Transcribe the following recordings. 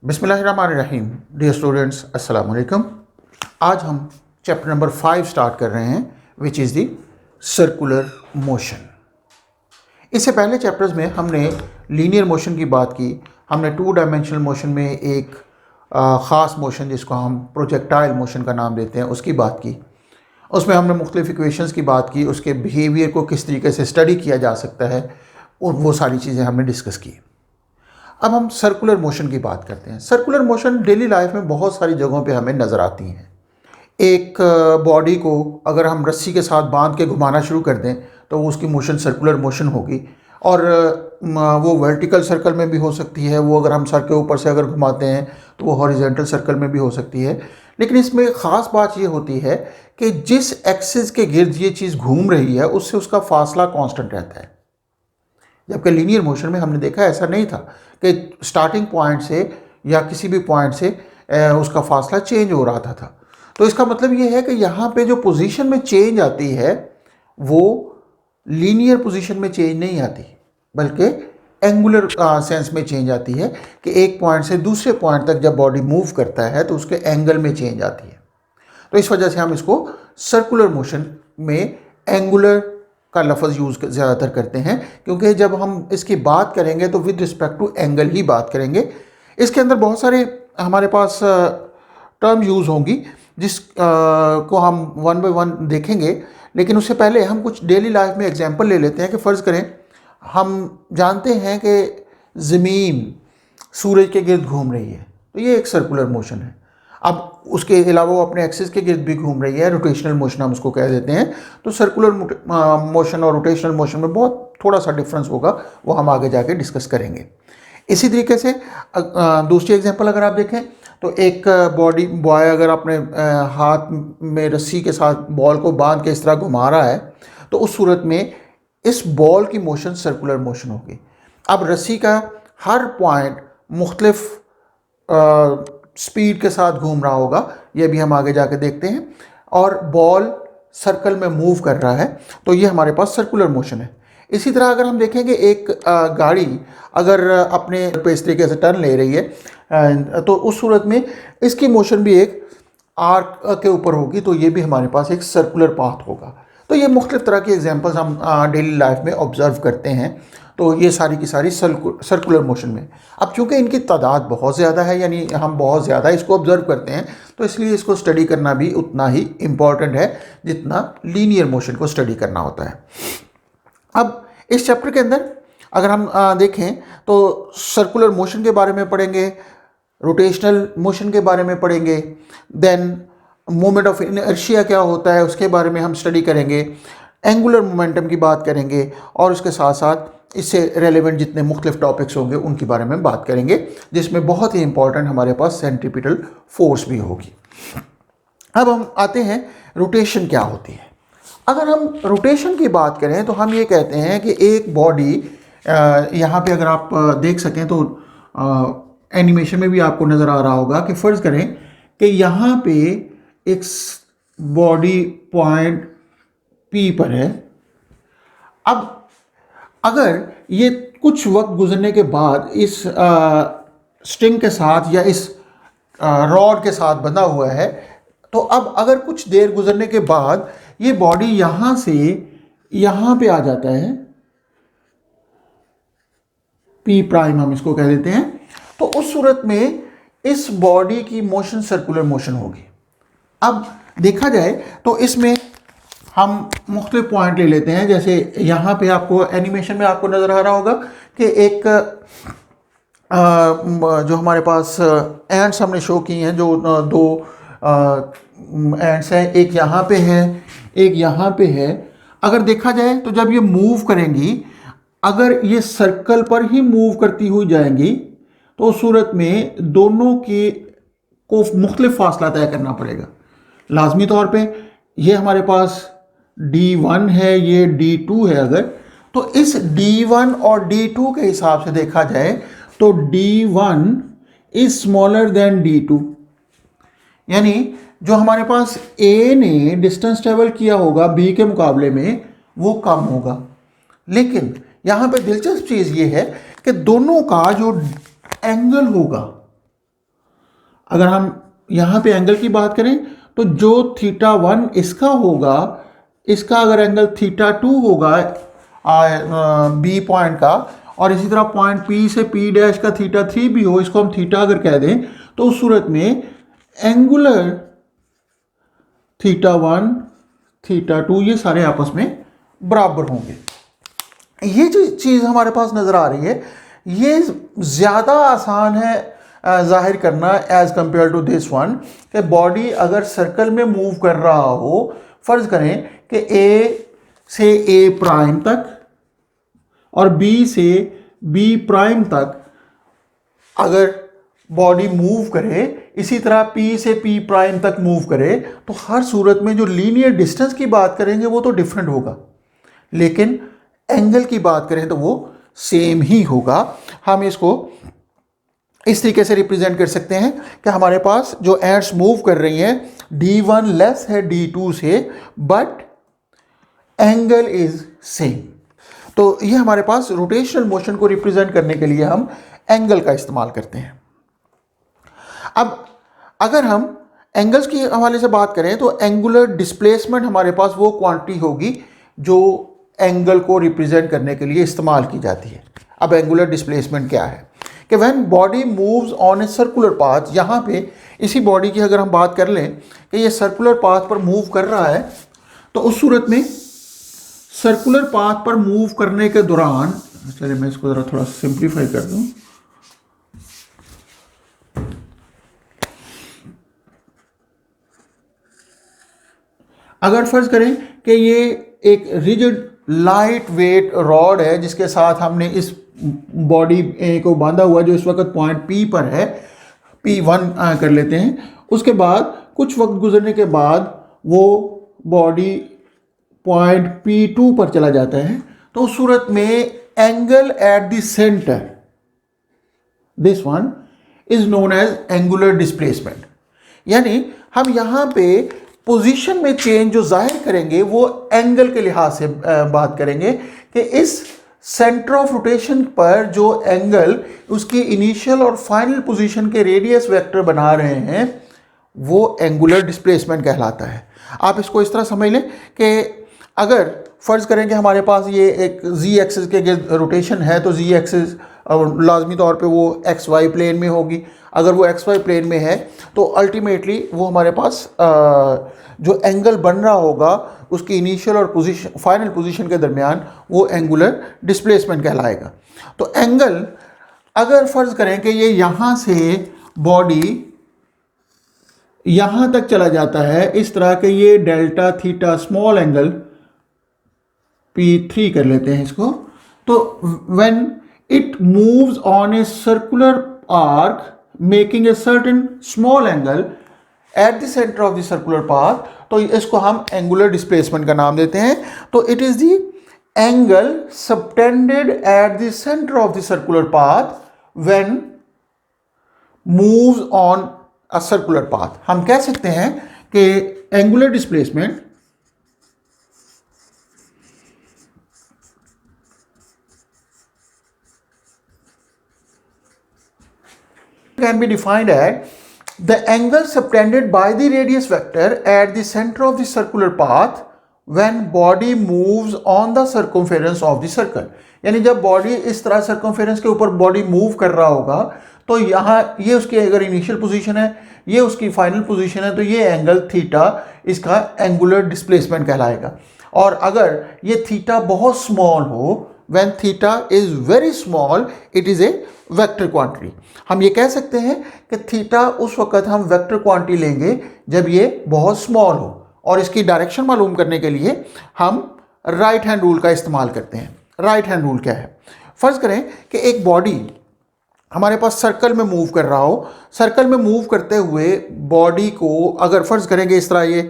बिस्मिल्लाहिर्रहमानिर्रहीम। Dear students, अस्सलाम वालेकुम। आज हम चैप्टर नंबर 5 स्टार्ट कर रहे हैं, which is the circular motion. इससे पहले चैप्टर्स में हमने लीनियर मोशन की बात की। हमने 2 डायमेंशनल मोशन में एक ख़ास मोशन जिसको हम प्रोजेक्टाइल मोशन का नाम देते हैं उसकी बात की। उसमें हमने मुख्तलिफ इक्वेशंस की बात की, उसके बिहेवियर को किस तरीके से स्टडी किया जा सकता है, और वो सारी चीज़ें हमने डिस्कस की। अब हम सर्कुलर मोशन की बात करते हैं। सर्कुलर मोशन डेली लाइफ में बहुत सारी जगहों पे हमें नज़र आती हैं। एक बॉडी को अगर हम रस्सी के साथ बांध के घुमाना शुरू कर दें तो उसकी मोशन सर्कुलर मोशन होगी, और वो वर्टिकल सर्कल में भी हो सकती है। वो अगर हम सर के ऊपर से अगर घुमाते हैं तो वो हॉरिजॉन्टल सर्कल में भी हो सकती है। लेकिन इसमें ख़ास बात ये होती है कि जिस एक्सिस के गिर्द ये चीज़ घूम रही है उससे उसका फासला कांस्टेंट रहता है। जबकि लीनियर मोशन में हमने देखा ऐसा नहीं था कि स्टार्टिंग पॉइंट से या किसी भी पॉइंट से उसका फासला चेंज हो रहा था। तो इसका मतलब ये है कि यहाँ पे जो पोजीशन में चेंज आती है वो लीनियर पोजीशन में चेंज नहीं आती, बल्कि एंगुलर सेंस में चेंज आती है कि एक पॉइंट से दूसरे पॉइंट तक जब बॉडी मूव करता है तो उसके एंगल में चेंज आती है। तो इस वजह से हम इसको सर्कुलर मोशन में एंगुलर का लफ्ज़ यूज़ ज़्यादातर करते हैं, क्योंकि जब हम इसकी बात करेंगे तो विद रिस्पेक्ट टू एंगल ही बात करेंगे। इसके अंदर बहुत सारे हमारे पास टर्म यूज़ होंगी जिस को हम वन बाय वन देखेंगे। लेकिन उससे पहले हम कुछ डेली लाइफ में एग्जांपल ले लेते हैं कि फ़र्ज़ करें हम जानते हैं कि ज़मीन सूरज के गिर्द घूम रही है, तो ये एक सर्कुलर मोशन है। अब उसके अलावा वो अपने एक्सिस के गिर्द भी घूम रही है, रोटेशनल मोशन हम उसको कह देते हैं। तो सर्कुलर मोशन और रोटेशनल मोशन में बहुत थोड़ा सा डिफरेंस होगा, वो हम आगे जाके डिस्कस करेंगे। इसी तरीके से दूसरी एग्जांपल अगर आप देखें तो एक बॉय अगर अपने हाथ में रस्सी के साथ बॉल को बांध के इस तरह घुमा रहा है तो उस सूरत में इस बॉल की मोशन सर्कुलर मोशन होगी। अब रस्सी का हर पॉइंट मुख्तलिफ स्पीड के साथ घूम रहा होगा, ये भी हम आगे जाके देखते हैं, और बॉल सर्कल में मूव कर रहा है, तो ये हमारे पास सर्कुलर मोशन है। इसी तरह अगर हम देखें कि एक गाड़ी अगर अपने पे इस तरीके से टर्न ले रही है तो उस सूरत में इसकी मोशन भी एक आर्क के ऊपर होगी, तो ये भी हमारे पास एक सर्कुलर पाथ होगा। तो ये मुख्तलिफ तरह की एग्जांपल्स हम डेली लाइफ में ऑब्ज़र्व करते हैं। तो ये सारी की सारी सर्कुलर मोशन में। अब चूँकि इनकी तादाद बहुत ज़्यादा है, यानी हम बहुत ज़्यादा इसको ऑब्ज़र्व करते हैं, तो इसलिए इसको स्टडी करना भी उतना ही इम्पॉर्टेंट है जितना लीनियर मोशन को स्टडी करना होता है। अब इस चैप्टर के अंदर अगर हम देखें तो सर्कुलर मोशन के बारे में पढ़ेंगे, रोटेशनल मोशन के बारे में पढ़ेंगे, देन मोमेंट ऑफ इनर्शिया क्या होता है उसके बारे में हम स्टडी करेंगे, एंगुलर मोमेंटम की बात करेंगे, और उसके साथ साथ इससे रेलेवेंट जितने मुख्तलिफ टॉपिक्स होंगे उनके बारे में बात करेंगे, जिसमें बहुत ही इंपॉर्टेंट हमारे पास सेंट्रीपिटल फोर्स भी होगी। अब हम आते हैं रोटेशन क्या होती है। अगर हम रोटेशन की बात करें तो हम ये कहते हैं कि एक बॉडी, यहाँ पे अगर आप देख सकें तो एनिमेशन में भी आपको नज़र आ रहा होगा कि फ़र्ज़ करें कि यहाँ पे एक बॉडी पॉइंट P पर है। अब अगर ये कुछ वक्त गुजरने के बाद इस स्ट्रिंग के साथ या इस रॉड के साथ बंधा हुआ है, तो अब अगर कुछ देर गुजरने के बाद ये बॉडी यहाँ से यहाँ पे आ जाता है, P' हम इसको कह देते हैं, तो उस सूरत में इस बॉडी की मोशन सर्कुलर मोशन होगी। अब देखा जाए तो इसमें हम मुख्तलिफ पॉइंट ले लेते हैं। जैसे यहाँ पे आपको एनिमेशन में आपको नज़र आ रहा होगा कि एक जो हमारे पास एंड्स हमने शो की हैं, जो दो एंड्स हैं, एक यहाँ पे है एक यहाँ पे है। अगर देखा जाए तो जब ये मूव करेंगी, अगर ये सर्कल पर ही मूव करती हुई जाएंगी तो उस सूरत में दोनों की को मुख्तलिफ फासला तय करना पड़ेगा। लाजमी तौर पे ये हमारे पास D1 है, ये D2 है। अगर तो इस D1 और D2 के हिसाब से देखा जाए तो D1 is smaller than D2, यानी जो हमारे पास A ने डिस्टेंस ट्रेवल किया होगा B के मुकाबले में वो कम होगा। लेकिन यहाँ पे दिलचस्प चीज़ ये है कि दोनों का जो एंगल होगा अगर हम यहाँ पे एंगल की बात करें तो जो θ1 इसका होगा, इसका अगर एंगल θ2 होगा बी पॉइंट का, और इसी तरह पॉइंट पी से पी डैश का θ3 भी हो, इसको हम थीटा अगर कह दें, तो उस सूरत में एंगुलर θ1 θ2 ये सारे आपस में बराबर होंगे। ये जो चीज़ हमारे पास नज़र आ रही है ये ज़्यादा आसान है जाहिर करना as compare to this one, कि बॉडी अगर सर्कल में मूव कर रहा हो, फ़र्ज़ करें कि ए से ए प्राइम तक और बी से बी प्राइम तक अगर बॉडी मूव करे, इसी तरह पी से पी प्राइम तक मूव करे, तो हर सूरत में जो लीनियर डिस्टेंस की बात करेंगे वो तो डिफरेंट होगा, लेकिन एंगल की बात करें तो वो सेम ही होगा। हम इसको इस तरीके से रिप्रेजेंट कर सकते हैं कि हमारे पास जो एंड्स मूव कर रही हैं D1 लेस है D2 से, बट एंगल इज सेम। तो ये हमारे पास रोटेशनल मोशन को रिप्रेजेंट करने के लिए हम एंगल का इस्तेमाल करते हैं। अब अगर हम एंगल्स की हवाले से बात करें तो एंगुलर डिस्प्लेसमेंट हमारे पास वो क्वांटिटी होगी जो एंगल को रिप्रेजेंट करने के लिए इस्तेमाल की जाती है। अब एंगुलर डिस्प्लेसमेंट क्या है कि when body moves on A circular path, यहाँ पे इसी बॉडी की अगर हम बात कर लें कि ये सर्कुलर पाथ पर मूव कर रहा है, तो उस सूरत में सर्कुलर पाथ पर मूव करने के दौरान, चलिए मैं इसको ज़रा थोड़ा सिंप्लीफाई कर दूं, अगर फर्ज करें कि ये एक रिजिड लाइट वेट रॉड है जिसके साथ हमने इस बॉडी को बांधा हुआ जो इस वक्त पॉइंट पी पर है, P1 कर लेते हैं, उसके बाद कुछ वक्त गुजरने के बाद वो बॉडी पॉइंट P2 पर चला जाता है, तो उस सूरत में angle at the centre, this one is known as angular displacement. यानी हम यहाँ पे पोजीशन में चेंज जो जाहिर करेंगे वो एंगल के लिहाज से बात करेंगे कि इस सेंटर ऑफ रोटेशन पर जो एंगल उसकी इनिशियल और फाइनल पोजीशन के रेडियस वेक्टर बना रहे हैं वो एंगुलर डिस्प्लेसमेंट कहलाता है। आप इसको इस तरह समझ लें कि अगर फ़र्ज़ करें कि हमारे पास ये एक जी एक्सिस के रोटेशन है, तो जी एक्सिस लाजमी तौर पे वो एक्स वाई प्लेन में होगी। अगर वो एक्स वाई प्लेन में है तो अल्टीमेटली वो हमारे पास जो एंगल बन रहा होगा उसकी इनिशियल और पोजीशन फाइनल पोजीशन के दरमियान वो एंगुलर डिस्प्लेसमेंट कहलाएगा। तो एंगल अगर फ़र्ज़ करें कि ये यहाँ से बॉडी यहाँ तक चला जाता है, इस तरह के ये delta theta small angle P3 कर लेते हैं इसको, तो when it moves on a circular arc making a certain small angle at the centre of the circular path, तो इसको हम एंगुलर डिस्प्लेसमेंट का नाम देते हैं। तो it is the angle subtended at the centre of the circular path when moves on a circular path. हम कह सकते हैं कि angular displacement can be defined as the angle subtended by the radius vector at the center of the circular path when body moves on the circumference of the circle। यानी जब body इस तरह circumference के ऊपर body move कर रहा होगा तो यहाँ ये उसकी अगर इनिशियल पोजीशन है, ये उसकी फाइनल पोजीशन है, तो ये एंगल थीटा इसका एंगुलर डिस्प्लेसमेंट कहलाएगा। और अगर ये थीटा बहुत स्मॉल हो, when theta is very small it is a vector quantity। हम ये कह सकते हैं कि थीटा उस वक्त हम वेक्टर क्वांटिटी लेंगे जब ये बहुत स्मॉल हो, और इसकी डायरेक्शन मालूम करने के लिए हम राइट हैंड रूल का इस्तेमाल करते हैं। राइट हैंड रूल क्या है? फ़र्ज़ करें कि एक बॉडी हमारे पास सर्कल में मूव कर रहा हो, सर्कल में मूव करते हुए बॉडी को अगर फ़र्ज़ करेंगे इस तरह ये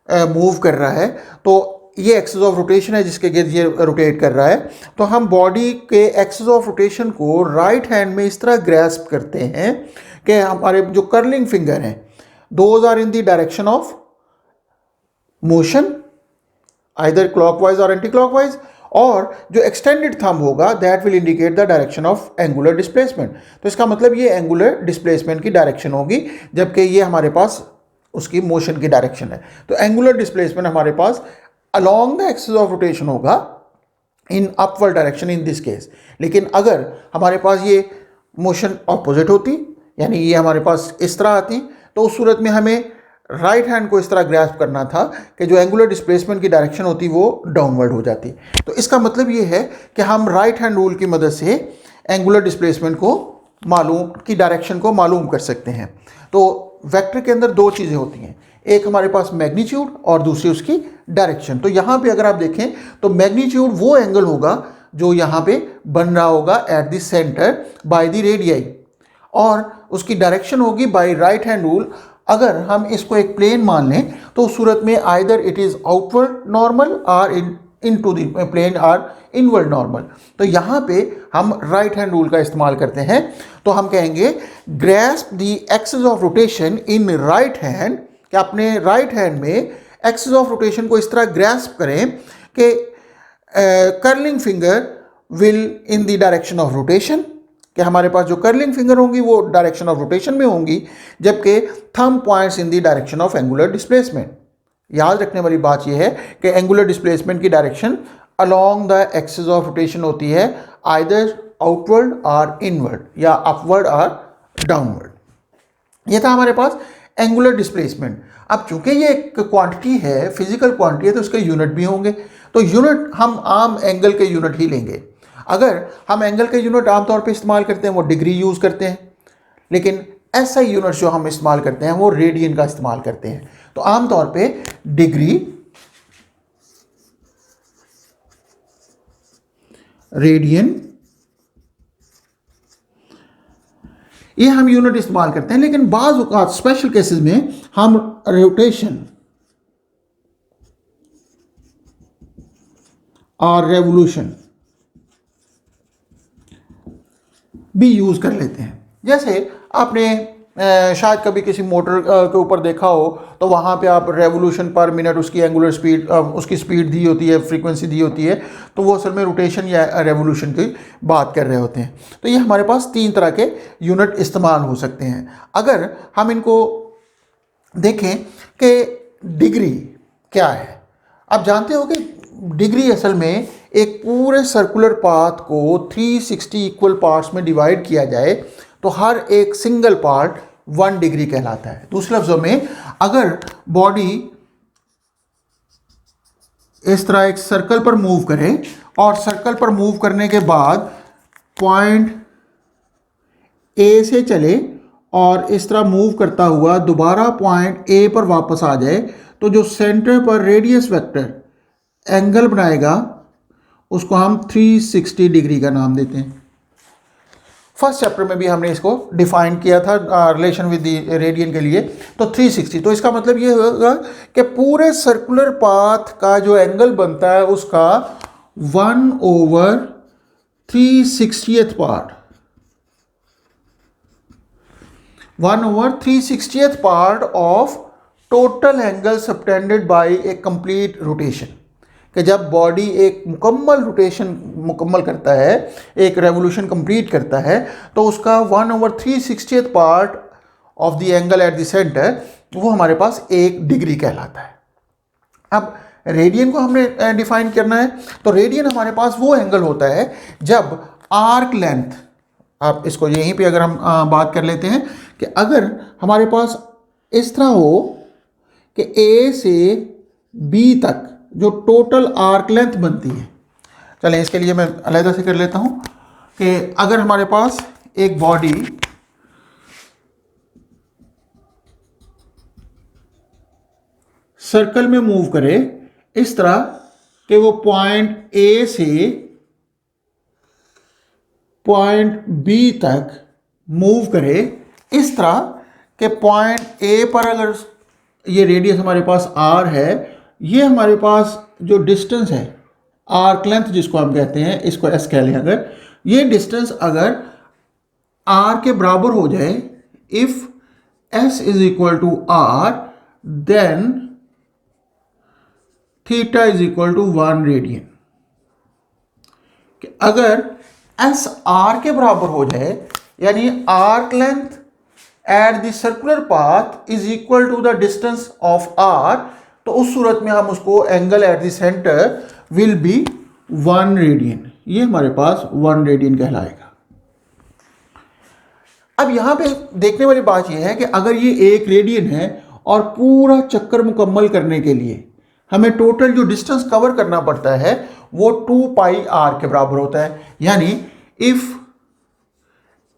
मूव कर रहा है, तो ये एक्सिस ऑफ रोटेशन है जिसके गिर्द ये रोटेट कर रहा है, तो हम बॉडी के एक्सिस ऑफ रोटेशन को राइट हैंड में इस तरह ग्रैस्प करते हैं कि हमारे जो कर्लिंग फिंगर हैं those are in the direction of motion either clockwise or anti clockwise, और जो एक्सटेंडेड थंब होगा that will indicate the direction of angular displacement. तो इसका मतलब ये एंगुलर डिस्प्लेसमेंट की डायरेक्शन होगी, जबकि ये हमारे पास उसकी मोशन की डायरेक्शन है। तो एंगुलर डिस्प्लेसमेंट हमारे पास along the axis of rotation होगा in upward direction in this case. लेकिन अगर हमारे पास ये मोशन ऑपोजिट होती, यानी ये हमारे पास इस तरह आती, तो उस सूरत में हमें राइट हैंड को इस तरह ग्रैस्प करना था कि जो एंगुलर डिस्प्लेसमेंट की डायरेक्शन होती वो डाउनवर्ड हो जाती। तो इसका मतलब ये है कि हम राइट हैंड रूल की मदद से एंगुलर डिस्प्लेसमेंट को मालूम की डायरेक्शन को मालूम कर सकते हैं। तो वेक्टर के अंदर दो चीज़ें होती हैं, एक हमारे पास मैग्नीट्यूड और दूसरी उसकी डायरेक्शन। तो यहाँ पे अगर आप देखें तो मैग्नीट्यूड वो एंगल होगा जो यहाँ पे बन रहा होगा eight the centre by the radii, और उसकी डायरेक्शन होगी बाय राइट हैंड रूल। अगर हम इसको एक प्लेन मान लें तो उस सूरत में either it is outward normal और इनटू द प्लेन और इनवर्ड नॉर्मल। तो यहाँ पे हम राइट हैंड रूल का इस्तेमाल करते हैं। तो हम कहेंगे grasp the axis of rotation in right hand, कि अपने राइट हैंड में एक्सिस ऑफ रोटेशन को इस तरह ग्रैस्प करें कि curling finger will in the direction of rotation, कि हमारे पास जो कर्लिंग फिंगर होंगी वो डायरेक्शन ऑफ रोटेशन में होंगी, जबकि thumb points in the direction of angular displacement. याद रखने वाली बात यह है कि एंगुलर डिस्प्लेसमेंट की direction along the axis of rotation होती है, आइदर आउटवर्ड और इनवर्ड, या अपवर्ड और डाउनवर्ड। ये था हमारे पास एंगुलर डिस्प्लेसमेंट। अब चूंकि ये एक क्वांटिटी है, फिजिकल क्वांटिटी है, तो उसके यूनिट भी होंगे। तो यूनिट हम आम एंगल के यूनिट ही लेंगे। अगर हम एंगल के यूनिट आमतौर पे इस्तेमाल करते हैं वो डिग्री यूज़ करते हैं, लेकिन ऐसा यूनिट जो हम इस्तेमाल करते हैं वो रेडियन का इस्तेमाल करते हैं। तो आमतौर पे डिग्री, रेडियन, ये हम यूनिट इस्तेमाल करते हैं। लेकिन बाज़ औक़ात स्पेशल केसेस में हम रोटेशन और रेवोल्यूशन भी यूज़ कर लेते हैं। जैसे आपने शायद कभी किसी मोटर के ऊपर देखा हो तो वहाँ पे आप रेवोल्यूशन पर मिनट उसकी एंगुलर स्पीड, उसकी स्पीड दी होती है, फ्रीक्वेंसी दी होती है, तो वो असल में रोटेशन या रेवोल्यूशन की बात कर रहे होते हैं। तो ये हमारे पास तीन तरह के यूनिट इस्तेमाल हो सकते हैं। अगर हम इनको देखें कि डिग्री क्या है, आप जानते हो कि डिग्री असल में एक पूरे सर्कुलर पाथ को 360 इक्वल पार्ट्स में डिवाइड किया जाए तो हर एक सिंगल पार्ट 1 डिग्री कहलाता है। दूसरे लफ्ज़ों में, अगर बॉडी इस तरह एक सर्कल पर मूव करे और सर्कल पर मूव करने के बाद पॉइंट ए से चले और इस तरह मूव करता हुआ दोबारा पॉइंट ए पर वापस आ जाए, तो जो सेंटर पर रेडियस वेक्टर एंगल बनाएगा उसको हम 360 डिग्री का नाम देते हैं। फर्स्ट चैप्टर में भी हमने इसको डिफाइन किया था रिलेशन विद द रेडियन के लिए, तो 360। तो इसका मतलब ये होगा कि पूरे सर्कुलर पाथ का जो एंगल बनता है उसका 1/360th part, 1/360th part of total angle subtended bye A complete rotation. कि जब बॉडी एक मुकम्मल रोटेशन मुकम्मल करता है, एक रेवोल्यूशन कंप्लीट करता है, तो उसका 1/360th part of the angle at the centre वो हमारे पास 1 डिग्री कहलाता है। अब रेडियन को हमने डिफाइन करना है, तो रेडियन हमारे पास वो एंगल होता है जब आर्क लेंथ, आप इसको यहीं पे अगर हम बात कर लेते हैं कि अगर हमारे पास इस तरह हो कि ए से बी तक जो टोटल आर्क लेंथ बनती है, चलें इसके लिए मैं अलग से कर लेता हूं कि अगर हमारे पास एक बॉडी सर्कल में मूव करे इस तरह कि वो पॉइंट ए से पॉइंट बी तक मूव करे, इस तरह के पॉइंट ए पर अगर ये रेडियस हमारे पास आर है, ये हमारे पास जो डिस्टेंस है आर्क लेंथ जिसको हम कहते हैं, इसको एस कह लें, अगर ये डिस्टेंस अगर आर के बराबर हो जाए, if S is equal to R then theta is equal to 1 radian. कि अगर एस आर के बराबर हो जाए, यानी arc length at the circular path is equal to the distance of R, तो उस सूरत में हम उसको angle at the centre will be 1 radian, ये हमारे पास 1 रेडियन कहलाएगा। अब यहां पे देखने वाली बात यह है कि अगर ये 1 रेडियन है और पूरा चक्कर मुकम्मल करने के लिए हमें टोटल जो डिस्टेंस कवर करना पड़ता है वो 2 पाई आर के बराबर होता है, यानी इफ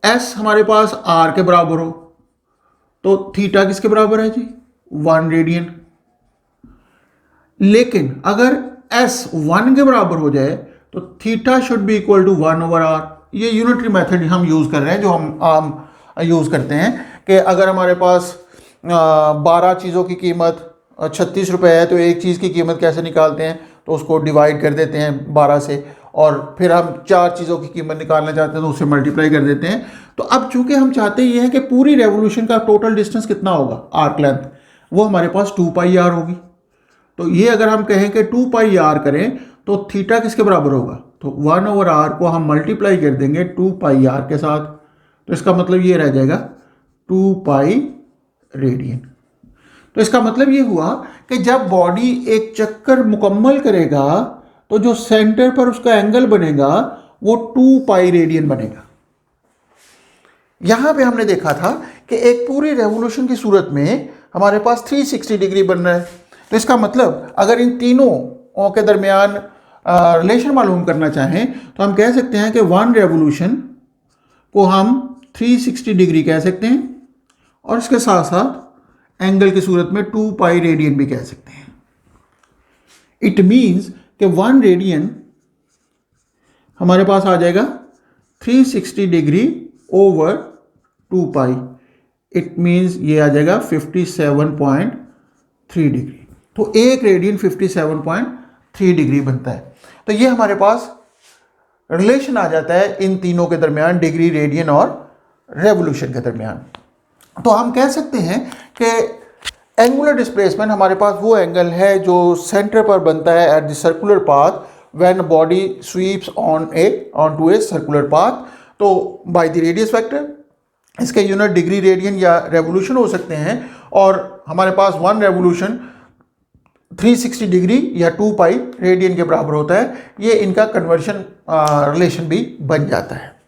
एस हमारे पास आर के बराबर हो तो थीटा किसके बराबर है जी? 1 रेडियन। लेकिन अगर एस 1 के बराबर हो जाए तो theta should be equal to 1 over R. ये यूनिटरी मेथड हम यूज कर रहे हैं, जो हम आम यूज करते हैं कि अगर हमारे पास 12 चीज़ों की कीमत 36 रुपये है तो एक चीज़ की कीमत कैसे निकालते हैं, तो उसको डिवाइड कर देते हैं 12 से, और फिर हम 4 चीज़ों की कीमत निकालना चाहते हैं तो उससे मल्टीप्लाई कर देते हैं। तो अब चूंकि हम चाहते ये हैं कि पूरी रेवोल्यूशन का टोटल डिस्टेंस कितना होगा, आर्क लेंथ, वो हमारे पास 2 पाई आर होगी। तो ये अगर हम कहें कि 2 पाई आर करें तो थीटा किसके बराबर होगा, तो 1 ओवर आर को हम मल्टीप्लाई कर देंगे 2 पाई आर के साथ, तो इसका मतलब ये रह जाएगा 2 पाई रेडियन। तो इसका मतलब ये हुआ कि जब बॉडी एक चक्कर मुकम्मल करेगा तो जो सेंटर पर उसका एंगल बनेगा वो 2 पाई रेडियन बनेगा। यहां पे हमने देखा था कि एक पूरी रेवोल्यूशन की सूरत में हमारे पास 360 डिग्री बन रहा है, तो इसका मतलब अगर इन तीनों के दरमियान रिलेशन मालूम करना चाहें तो हम कह सकते हैं कि 1 रेवोल्यूशन को हम 360 डिग्री कह सकते हैं, और इसके साथ साथ एंगल की सूरत में 2 पाई रेडियन भी कह सकते हैं। इट मीन्स कि 1 रेडियन हमारे पास आ जाएगा 360 degree over 2 pi, it means ये आ जाएगा 57.3 डिग्री। तो 1 रेडियन 57.3 डिग्री बनता है। तो ये हमारे पास रिलेशन आ जाता है इन तीनों के दरमियान, डिग्री, रेडियन और रेवोल्यूशन के दरमियान। तो हम कह सकते हैं कि एंगुलर डिस्प्लेसमेंट हमारे पास वो एंगल है जो सेंटर पर बनता है at the circular path when body sweeps on to a circular path. तो बाय द रेडियस वेक्टर इसके यूनिट डिग्री, रेडियन या रेवोल्यूशन हो सकते हैं, और हमारे पास 1 रेवोल्यूशन 360 डिग्री या 2 पाई रेडियन के बराबर होता है। ये इनका कन्वर्शन रिलेशन भी बन जाता है।